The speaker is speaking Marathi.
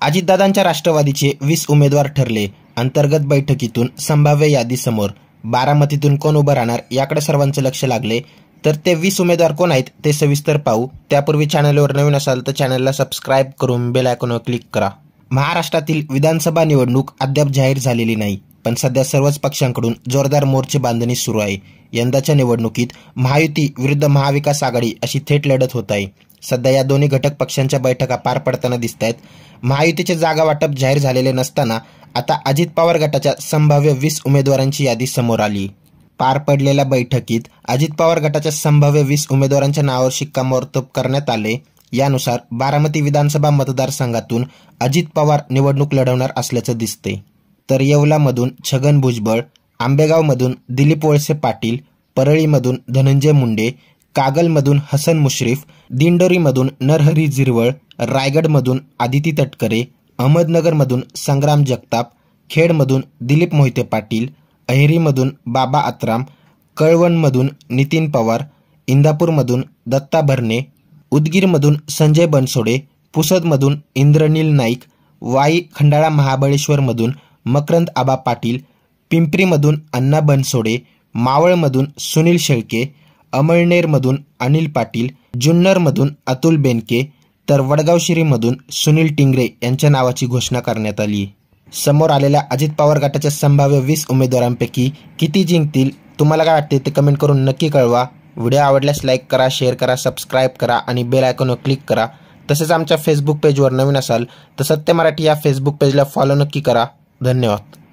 अजितदादांच्या राष्ट्रवादीचे 20 उमेदवार ठरले. अंतर्गत बैठकीतून संभाव्य यादी समोर. बारामतीतून कोण उभं राहणार याकडे सर्वांचं लक्ष लागले. तर ते 20 उमेदवार कोण आहेत ते सविस्तर पाहू. त्यापूर्वी चॅनलवर नवीन असाल तर चॅनलला सबस्क्राईब करून बेल आयकॉनवर क्लिक करा. महाराष्ट्रातील विधानसभा निवडणूक अद्याप जाहीर झालेली नाही, पण सध्या सर्वच पक्षांकडून जोरदार मोर्चे बांधणी सुरू आहे. यंदाच्या निवडणुकीत महायुती विरुद्ध महाविकास आघाडी अशी थेट लढत होत आहे. सध्या या दोन्ही घटक पक्षांच्या बैठका पार पडताना दिसत आहेत. महायुतीचे जागा वाटप जाहीर झालेले नसताना आता अजित पवार गटाच्या संभाव्य 20 उमेदवारांची यादी समोर आली. पार पडलेल्या बैठकीत अजित पवार गटाच्या संभाव्य 20 उमेदवारांच्या नावावर शिक्कामोर्तब करण्यात आले. यानुसार बारामती विधानसभा मतदारसंघातून अजित पवार निवडणूक लढवणार असल्याचं दिसते. तर येवलामधून छगन भुजबळ, आंबेगावमधून दिलीप वळसे पाटील, परळीमधून धनंजय मुंडे, कागलमधून हसन मुश्रीफ, दिंडोरीमधून नरहरी झिरवळ, रायगडमधून आदिती तटकरे, अहमदनगरमधून संग्राम जगताप, खेडमधून दिलीप मोहिते पाटील, अहेरीमधून बाबा आत्राम, कळवणमधून नितीन पवार, इंदापूरमधून दत्ता भरणे, उदगीरमधून संजय बनसोडे, पुसदमधून इंद्रनील नाईक, वाई खंडाळा महाबळेश्वरमधून मकरंद आबा पाटील, पिंपरीमधून अण्णा बनसोडे, मावळमधून सुनील शेळके, अमळनेरमधून अनिल पाटील, जुन्नरमधून अतुल बेनके, तर वडगावशिरीमधून सुनील टिंगरे यांच्या नावाची घोषणा करण्यात आली. समोर आलेल्या अजित पवार गटाच्या संभाव्य 20 उमेदवारांपैकी किती जिंकतील, तुम्हाला काय वाटते ते कमेंट करून नक्की कळवा. व्हिडिओ आवडल्यास लाईक करा, शेअर करा, सबस्क्राईब करा आणि बेल आयकॉनवर क्लिक करा. तसेच आमच्या फेसबुक पेजवर नवीन असाल तर सत्य मराठी या फेसबुक पेजला फॉलो नक्की करा. धन्यवाद.